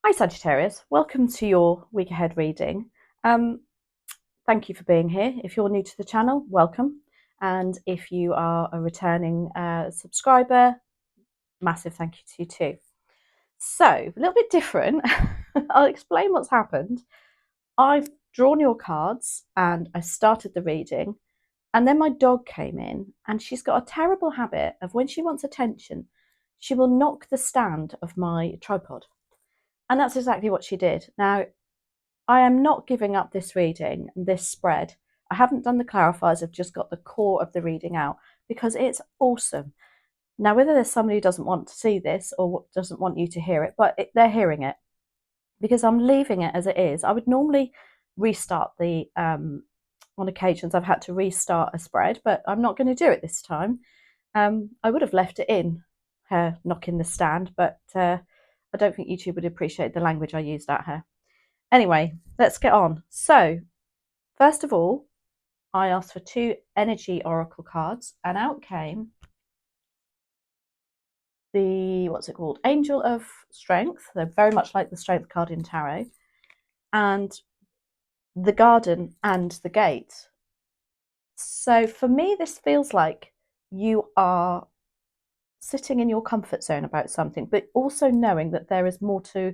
Hi Sagittarius, welcome to your week ahead reading. Thank you for being here. If you're new to the channel, welcome. And if you are a returning subscriber, massive thank you to you too. So, a little bit different. I'll explain what's happened. I've drawn your cards and I started the reading, and then my dog came in, and she's got a terrible habit of when she wants attention, she will knock the stand of my tripod. And that's exactly what she did. Now, I am not giving up this reading, this spread. I haven't done the clarifiers, I've just got the core of the reading out because it's awesome. Now, whether there's somebody who doesn't want to see this or doesn't want you to hear it, but they're hearing it because I'm leaving it as it is. I would normally restart the, on occasions I've had to restart a spread, but I'm not going to do it this time. I would have left it in, her knocking the stand, but I don't think YouTube would appreciate the language I used at her. Anyway, let's get on. So, first of all, I asked for 2 energy oracle cards, and out came the, what's it called? Angel of Strength. They're very much like the Strength card in tarot, and the Garden and the Gate. So for me, this feels like you are sitting in your comfort zone about something, but also knowing that there is more to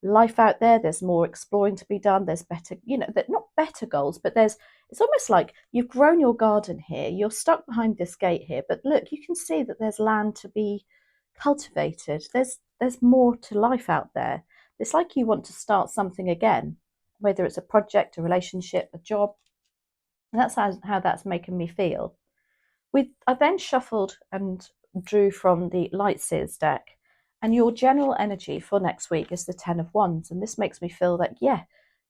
life out there. There's more exploring to be done. There's better, not better goals, but it's almost like you've grown your garden here. You're stuck behind this gate here, but look, you can see that there's land to be cultivated. There's more to life out there. It's like you want to start something again, whether it's a project, a relationship, a job. And that's how that's making me feel. I then shuffled and drew from the Light Seers deck, and your general energy for next week is the 10 of Wands. And this makes me feel that, yeah,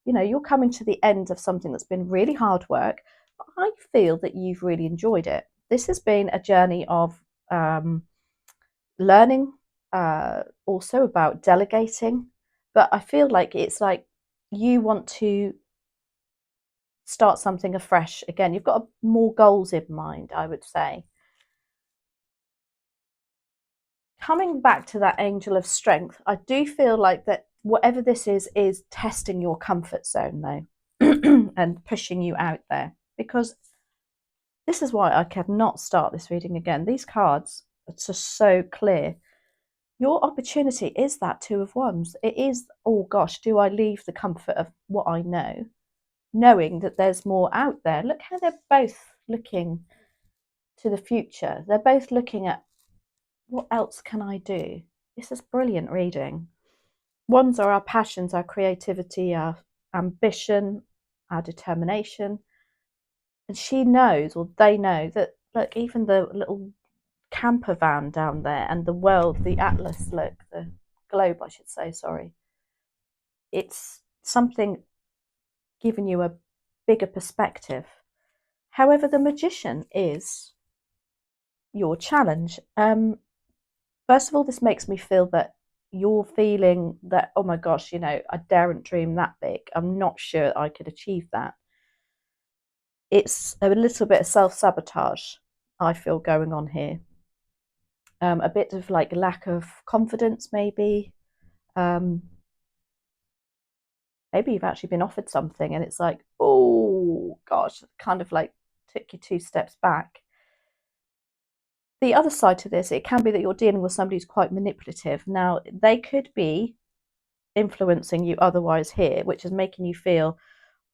you're coming to the end of something that's been really hard work, but I feel that you've really enjoyed it. This has been a journey of learning, also about delegating, but I feel like it's like you want to start something afresh again. You've got more goals in mind, I would say. Coming back to that Angel of Strength, I do feel like that whatever this is testing your comfort zone though, and pushing you out there, because this is why I cannot start this reading again. These cards are just so clear. Your opportunity is that 2 of Wands. It is, oh gosh, do I leave the comfort of what I know, knowing that there's more out there? Look how they're both looking to the future. They're both looking at, what else can I do? This is brilliant reading. Wands are our passions, our creativity, our ambition, our determination. And she knows, or they know, that, look, even the little camper van down there and the world, the atlas, look, the globe, I should say, sorry. It's something giving you a bigger perspective. However, the Magician is your challenge. First of all, this makes me feel that you're feeling that, oh my gosh, I daren't dream that big. I'm not sure I could achieve that. It's a little bit of self-sabotage, I feel, going on here. A bit of like lack of confidence, maybe. Maybe you've actually been offered something and it's like, oh gosh, kind of like took you 2 steps back. The other side to this, it can be that you're dealing with somebody who's quite manipulative. Now, they could be influencing you otherwise here, which is making you feel,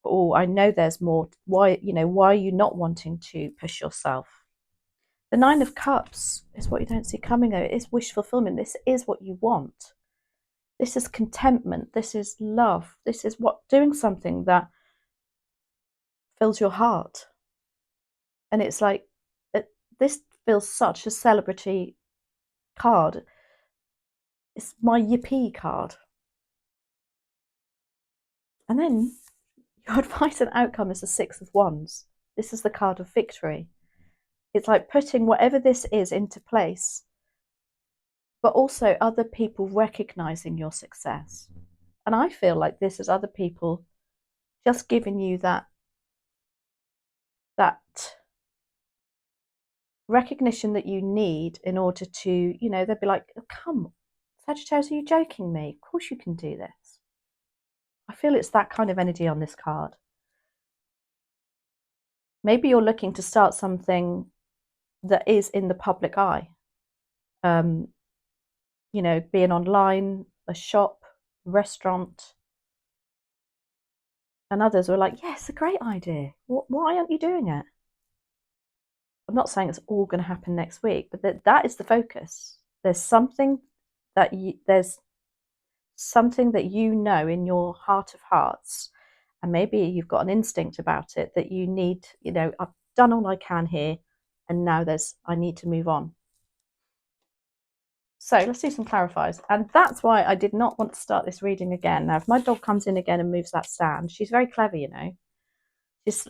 oh, I know there's more. Why are you not wanting to push yourself? The 9 of Cups is what you don't see coming, though. It is wish fulfillment. This is what you want. This is contentment. This is love. This is doing something that fills your heart. And it's like, this feels such a celebrity card. It's my yippee card. And then your advice and outcome is the 6 of Wands. This is the card of victory. It's like putting whatever this is into place, but also other people recognizing your success. And I feel like this is other people just giving you that recognition that you need in order to, they'd be like, oh, come, Sagittarius, are you joking me? Of course you can do this. I feel it's that kind of energy on this card. Maybe you're looking to start something that is in the public eye. You know, being online, a shop, restaurant. And others were like, yes, a great idea. Why aren't you doing it? I'm not saying it's all going to happen next week, but that is the focus. There's something that you know in your heart of hearts, and maybe you've got an instinct about it that you need, you know, I've done all I can here, and now I need to move on. So let's do some clarifiers. And that's why I did not want to start this reading again. Now, if my dog comes in again and moves that stand, she's very clever, you know.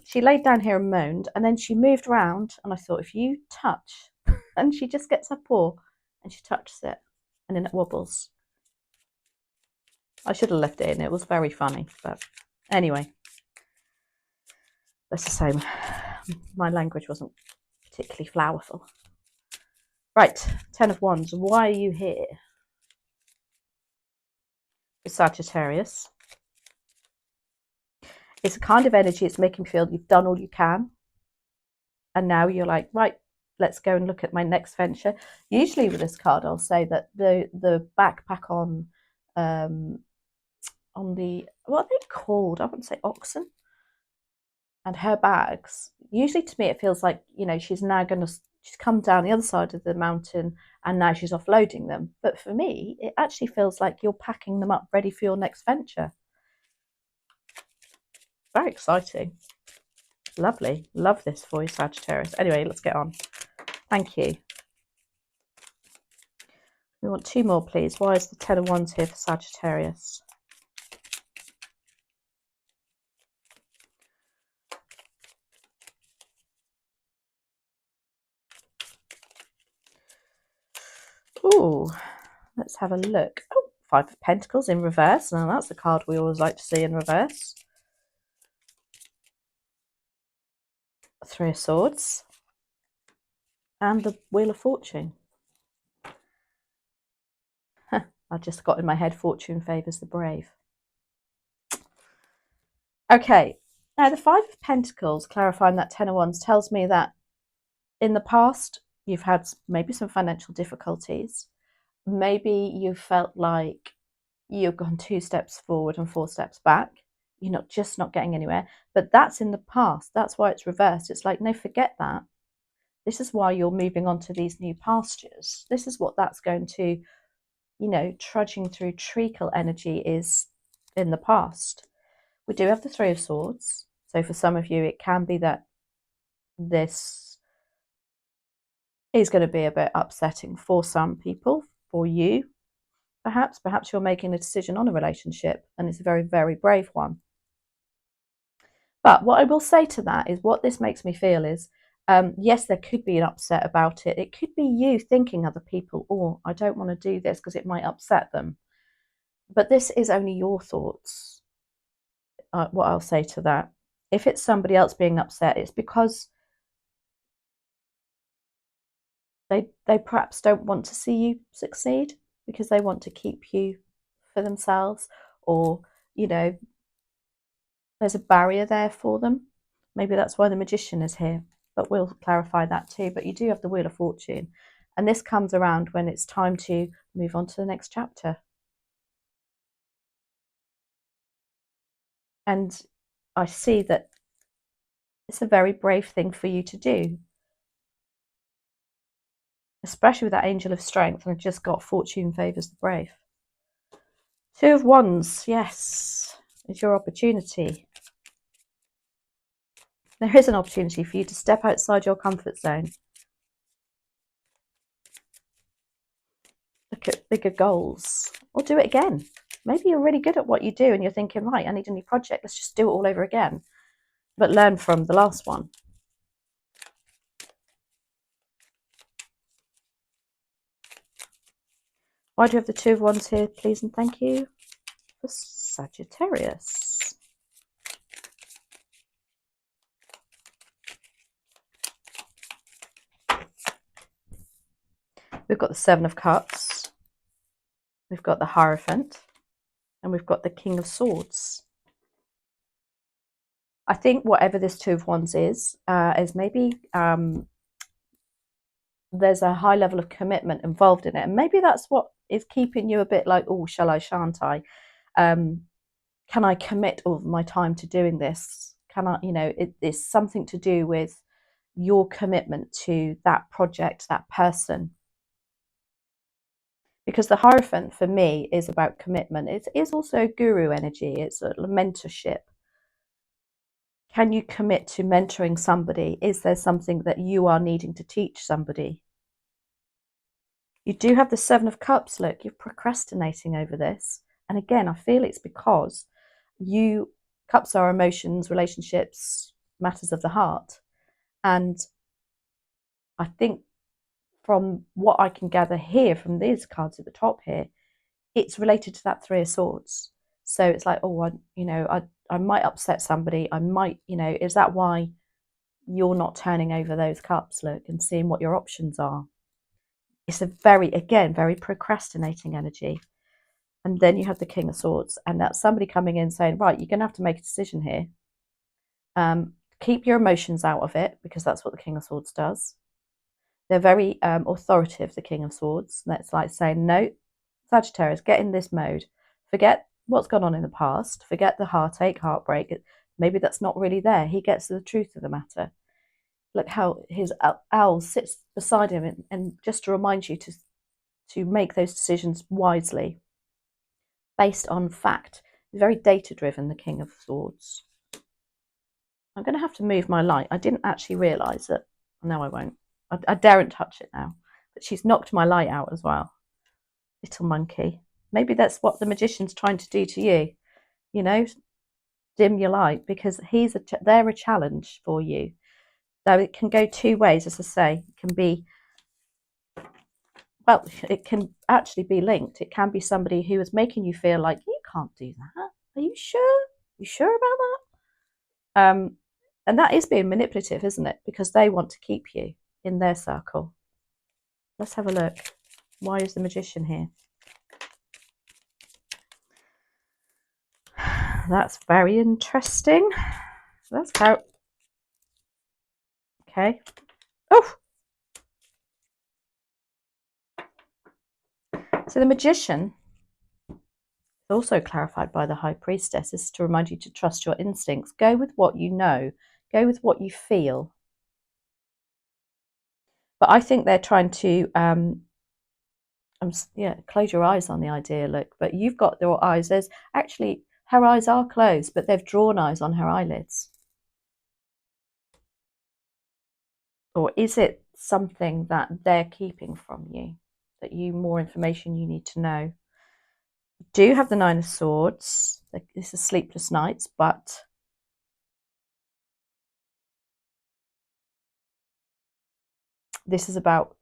She laid down here and moaned, and then she moved around, and I thought, if you touch, and she just gets her paw, and she touches it, and then it wobbles. I should have left it in. It was very funny, but anyway, that's the same. My language wasn't particularly flowerful. Right, 10 of Wands. Why are you here? With Sagittarius. It's a kind of energy, it's making me feel you've done all you can. And now you're like, right, let's go and look at my next venture. Usually with this card, I'll say that the backpack on the, what are they called? I wouldn't say oxen. And her bags, usually to me, it feels like, you know, she's come down the other side of the mountain and now she's offloading them. But for me, it actually feels like you're packing them up ready for your next venture. Very exciting. Lovely. Love this for you, Sagittarius. Anyway, let's get on. Thank you. We want 2 more, please. Why is the 10 of Wands here for Sagittarius? Ooh, let's have a look. Oh, 5 of Pentacles in reverse. Now, that's a card we always like to see in reverse. 3 of Swords. And the Wheel of Fortune. I just got in my head, fortune favours the brave. Okay, now the 5 of Pentacles, clarifying that 10 of Wands, tells me that in the past, you've had maybe some financial difficulties. Maybe you felt like you've gone 2 steps forward and 4 steps back. You're not getting anywhere. But that's in the past. That's why it's reversed. It's like, no, forget that. This is why you're moving on to these new pastures. This is what that's going to, you know, trudging through treacle energy is in the past. We do have the 3 of Swords. So for some of you, it can be that this is going to be a bit upsetting for some people, for you. Perhaps you're making a decision on a relationship and it's a very, very brave one. But what I will say to that is what this makes me feel is, yes, there could be an upset about it. It could be you thinking other people, oh, I don't want to do this because it might upset them. But this is only your thoughts. What I'll say to that. If it's somebody else being upset, it's because they perhaps don't want to see you succeed because they want to keep you for themselves, or, you know, there's a barrier there for them. Maybe that's why the Magician is here, but we'll clarify that too. But you do have the Wheel of Fortune, and this comes around when it's time to move on to the next chapter. And I see that it's a very brave thing for you to do, especially with that Angel of Strength, and I've just got fortune favours the brave. 2 of Wands, yes, is your opportunity. There is an opportunity for you to step outside your comfort zone. Look at bigger goals, or do it again. Maybe you're really good at what you do and you're thinking, right, I need a new project, let's just do it all over again. But learn from the last one. Why do you have the 2 of Wands here, please and thank you? For Sagittarius. We've got the 7 of Cups. We've got the Hierophant, and we've got the King of Swords. I think whatever this Two of Wands is maybe there's a high level of commitment involved in it. And maybe that's what is keeping you a bit like, oh, shall I, shan't I? Can I commit all of my time to doing this? Can I, it's something to do with your commitment to that project, that person. Because the Hierophant for me is about commitment. It is also guru energy. It's a mentorship. Can you commit to mentoring somebody? Is there something that you are needing to teach somebody? You do have the Seven of Cups. Look, you're procrastinating over this. And again, I feel it's because cups are emotions, relationships, matters of the heart. And I think from what I can gather here from these cards at the top here, it's related to that Three of Swords. So it's like, oh, I might upset somebody. I might, is that why you're not turning over those cups, look, and seeing what your options are? It's a very procrastinating energy. And then you have the King of Swords, and that's somebody coming in saying, right, you're going to have to make a decision here. Keep your emotions out of it, because that's what the King of Swords does. They're very authoritative, the King of Swords. That's like saying, no, Sagittarius, get in this mode. Forget what's gone on in the past. Forget the heartache, heartbreak. Maybe that's not really there. He gets to the truth of the matter. Look how his owl sits beside him, and just to remind you to make those decisions wisely, based on fact. Very data-driven, the King of Swords. I'm going to have to move my light. I didn't actually realise it. No, I won't. I daren't touch it now. But she's knocked my light out as well. Little monkey. Maybe that's what the Magician's trying to do to you. Dim your light, because they're a challenge for you. Though it can go two ways, as I say. It can be, well, it can actually be linked. It can be somebody who is making you feel like, you can't do that. Are you sure? You sure about that? And that is being manipulative, isn't it? Because they want to keep you in their circle. Let's have a look. Why is the Magician here? That's very interesting. Let's go. Okay. Oh! So the Magician, also clarified by the High Priestess, is to remind you to trust your instincts. Go with what you know. Go with what you feel. But I think they're trying to, close your eyes on the idea, look. But you've got your eyes. There's actually, her eyes are closed, but they've drawn eyes on her eyelids. Or is it something that they're keeping from you? That more information you need to know? Do have the Nine of Swords. This is sleepless nights, but this is about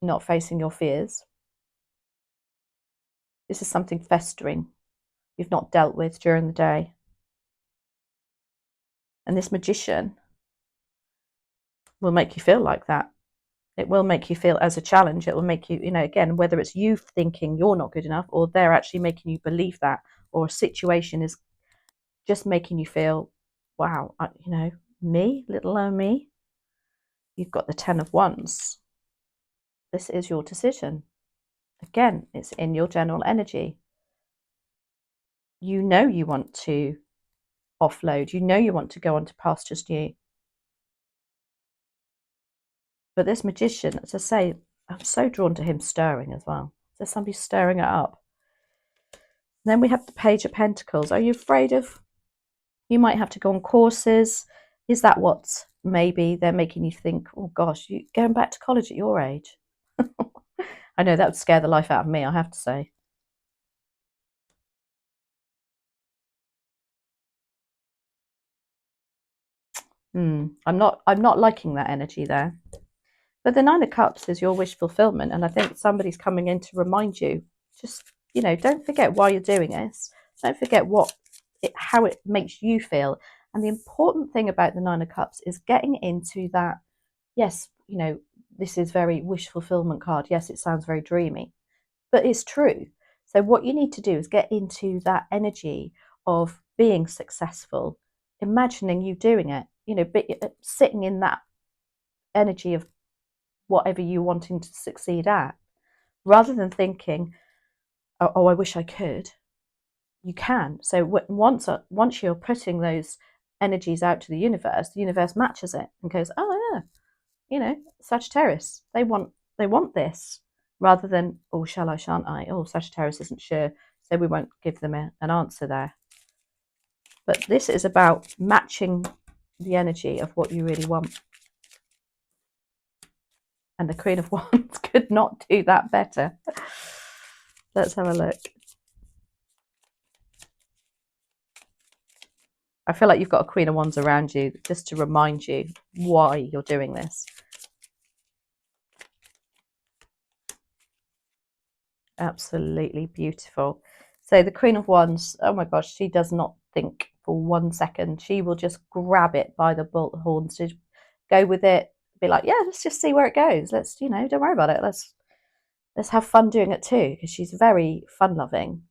not facing your fears. This is something festering you've not dealt with during the day. And this Magician will make you feel like that. It will make you feel as a challenge. It will make you, again, whether it's you thinking you're not good enough, or they're actually making you believe that, or a situation is just making you feel, wow, me, little old me. You've got the Ten of Wands. This is your decision. Again, it's in your general energy. You know you want to offload. You know you want to go on to pastures new. But this Magician, as I say, I'm so drawn to him stirring as well. There's somebody stirring it up. Then we have the Page of Pentacles. Are you afraid of, you might have to go on courses? Is that what maybe they're making you think, oh gosh, you going back to college at your age? I know that would scare the life out of me, I have to say. I'm not liking that energy there. But the Nine of Cups is your wish fulfillment, and I think somebody's coming in to remind you, just, don't forget why you're doing this. Don't forget how it makes you feel. And the important thing about the Nine of Cups is getting into that, yes, this is very wish fulfillment card. Yes, it sounds very dreamy, but it's true. So what you need to do is get into that energy of being successful, imagining you doing it, sitting in that energy of whatever you're wanting to succeed at, rather than thinking, oh, I wish I could. You can. So once you're putting those energies out to the universe matches it and goes, oh yeah, Sagittarius, they want this, rather than, oh, shall I, shan't I? Oh, Sagittarius isn't sure, so we won't give them an answer there. But this is about matching the energy of what you really want. And the Queen of Wands could not do that better. Let's have a look. I feel like you've got a Queen of Wands around you just to remind you why you're doing this. Absolutely beautiful. So the Queen of Wands, oh my gosh, she does not think for 1 second. She will just grab it by the horns, to go with it, be like, yeah, let's just see where it goes. Let's, don't worry about it. Let's have fun doing it too, because she's very fun-loving,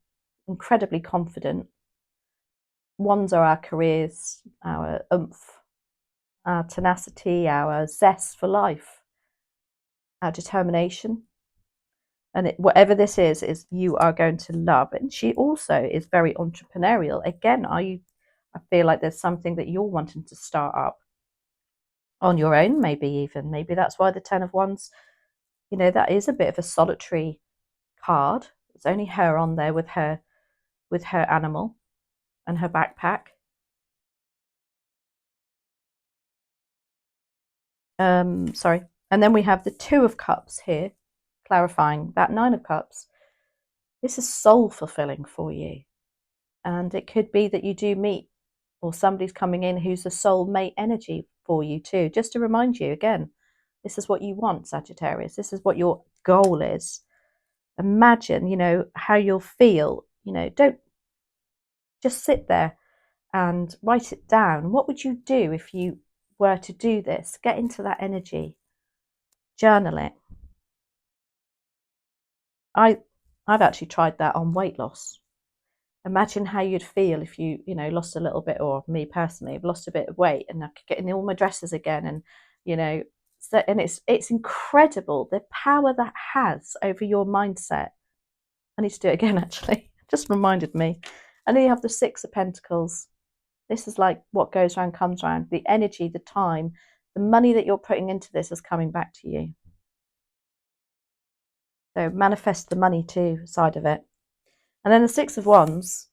incredibly confident. Wands are our careers, our oomph, our tenacity, our zest for life, our determination. And whatever this is you are going to love. And she also is very entrepreneurial. Again, I feel like there's something that you're wanting to start up on your own, maybe that's why the Ten of Wands, that is a bit of a solitary card. It's only her on there with her animal and her backpack. Sorry. And then we have the Two of Cups here, clarifying that Nine of Cups. This is soul fulfilling for you. And it could be that you do meet, or somebody's coming in who's a soulmate energy for you too. Just to remind you again, this is what you want, Sagittarius. This is what your goal is. Imagine, how you'll feel. Don't just sit there and write it down. What would you do if you were to do this? Get into that energy. Journal it. I've actually tried that on weight loss. Imagine how you'd feel if you lost a little bit, or me personally, I've lost a bit of weight, and I could get in all my dresses again, and and it's incredible the power that has over your mindset. I need to do it again, actually. Just reminded me. And then you have the Six of Pentacles. This is like what goes around comes around. The energy, the time, the money that you're putting into this is coming back to you. So manifest the money too, side of it. And then the Six of Wands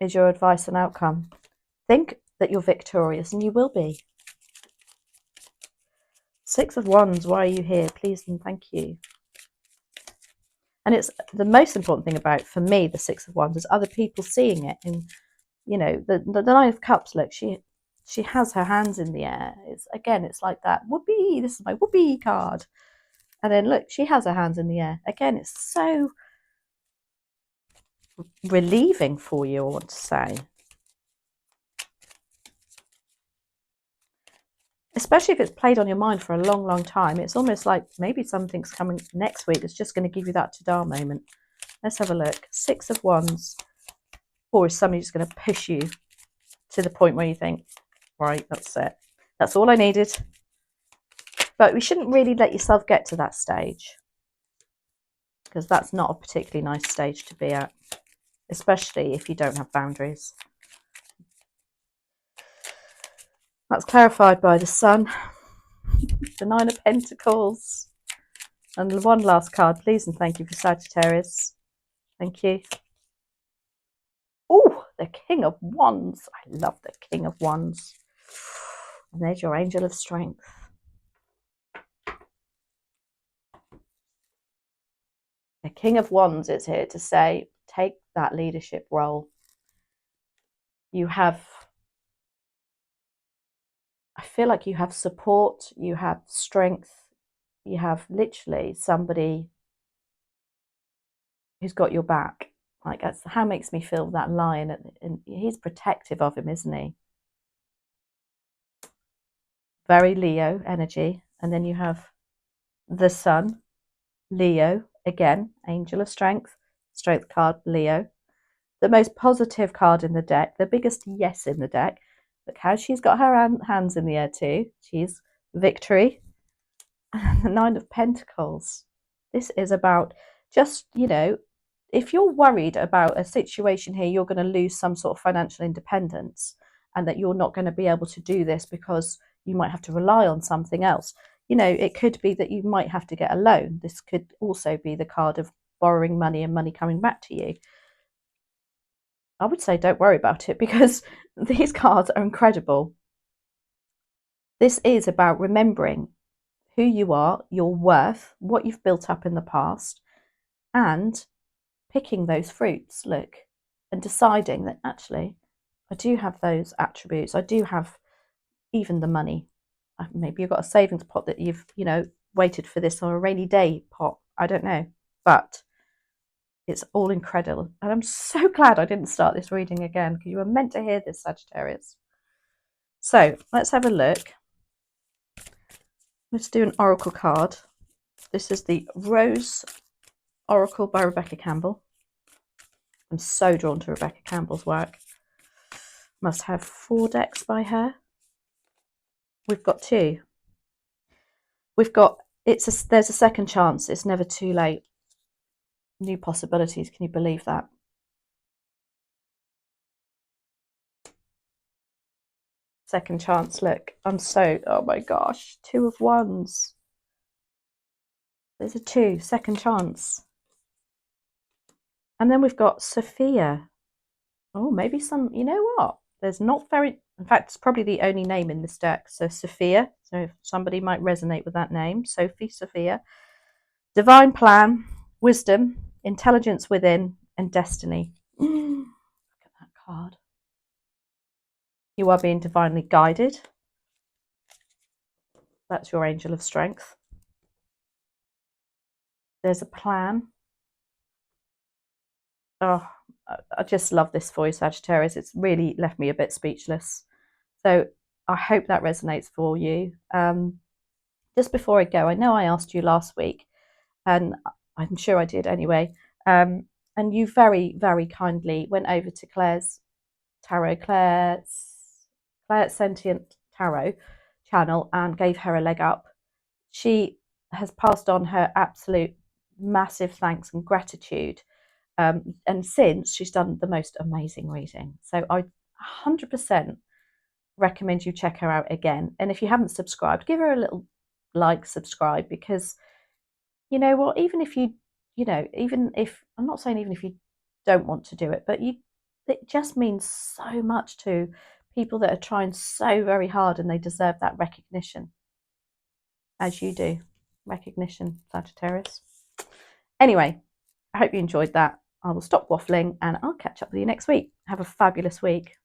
is your advice and outcome. Think that you're victorious, and you will be. Six of Wands, why are you here? Please and thank you. And it's the most important thing about, for me, the Six of Wands is other people seeing it. And, the Nine of Cups, look, she has her hands in the air. It's like that. Whoopee, this is my whoopee card. And then look, she has her hands in the air. Again, it's so relieving for you, I want to say. Especially if it's played on your mind for a long, long time. It's almost like maybe something's coming next week that's just going to give you that ta-da moment. Let's have a look. Six of Wands. Or is somebody just going to push you to the point where you think, right, that's it. That's all I needed. But we shouldn't really let yourself get to that stage, because that's not a particularly nice stage to be at, especially if you don't have boundaries. That's clarified by the Sun, the Nine of Pentacles, and one last card, please and thank you, for Sagittarius. Thank you. Oh, the King of Wands. I love the King of Wands. And there's your Angel of Strength. The King of Wands is here to say, take that leadership role. You have, I feel like you have support, you have strength, you have literally somebody who's got your back. Like, that's how it makes me feel, that lion, and he's protective of him, isn't he? Very Leo energy. And then you have the Sun, Leo, again, Angel of Strength, strength card, Leo. The most positive card in the deck, the biggest yes in the deck. Look how she's got her hands in the air too. She's victory. And the Nine of Pentacles. This is about just, if you're worried about a situation here, you're going to lose some sort of financial independence and that you're not going to be able to do this because you might have to rely on something else. It could be that you might have to get a loan. This could also be the card of borrowing money and money coming back to you. I would say don't worry about it because these cards are incredible. This is about remembering who you are, your worth, what you've built up in the past, and picking those fruits, look, and deciding that actually I do have those attributes. I do have even the money. Maybe you've got a savings pot that you've, waited for this, or a rainy day pot. I don't know. But it's all incredible. And I'm so glad I didn't start this reading again, because you were meant to hear this, Sagittarius. So let's have a look. Let's do an oracle card. This is the Rose Oracle by Rebecca Campbell. I'm so drawn to Rebecca Campbell's work. Must have 4 decks by her. We've got 2. We've got, there's a second chance. It's never too late. New possibilities. Can you believe that? Second chance. Look, oh my gosh, 2 of Wands. There's a 2, second chance. And then we've got Sophia. Oh, maybe you know what? There's not very, in fact, it's probably the only name in this deck. So Sophia. So if somebody might resonate with that name. Sophia. Divine plan, wisdom, intelligence within, and destiny. Look at that card. You are being divinely guided. That's your angel of strength. There's a plan. Oh, I just love this for you, Sagittarius. It's really left me a bit speechless. So I hope that resonates for you. Just before I go, I know I asked you last week, and I'm sure I did anyway. And you very, very kindly went over to Claire's Sentient Tarot channel and gave her a leg up. She has passed on her absolute massive thanks and gratitude. And since, she's done the most amazing reading. So I 100% recommend you check her out again. And if you haven't subscribed, give her a little subscribe, because you know what, even if I'm not saying even if you don't want to do it, but it just means so much to people that are trying so very hard, and they deserve that recognition, as you do. Recognition, Sagittarius. Anyway, I hope you enjoyed that. I will stop waffling and I'll catch up with you next week. Have a fabulous week.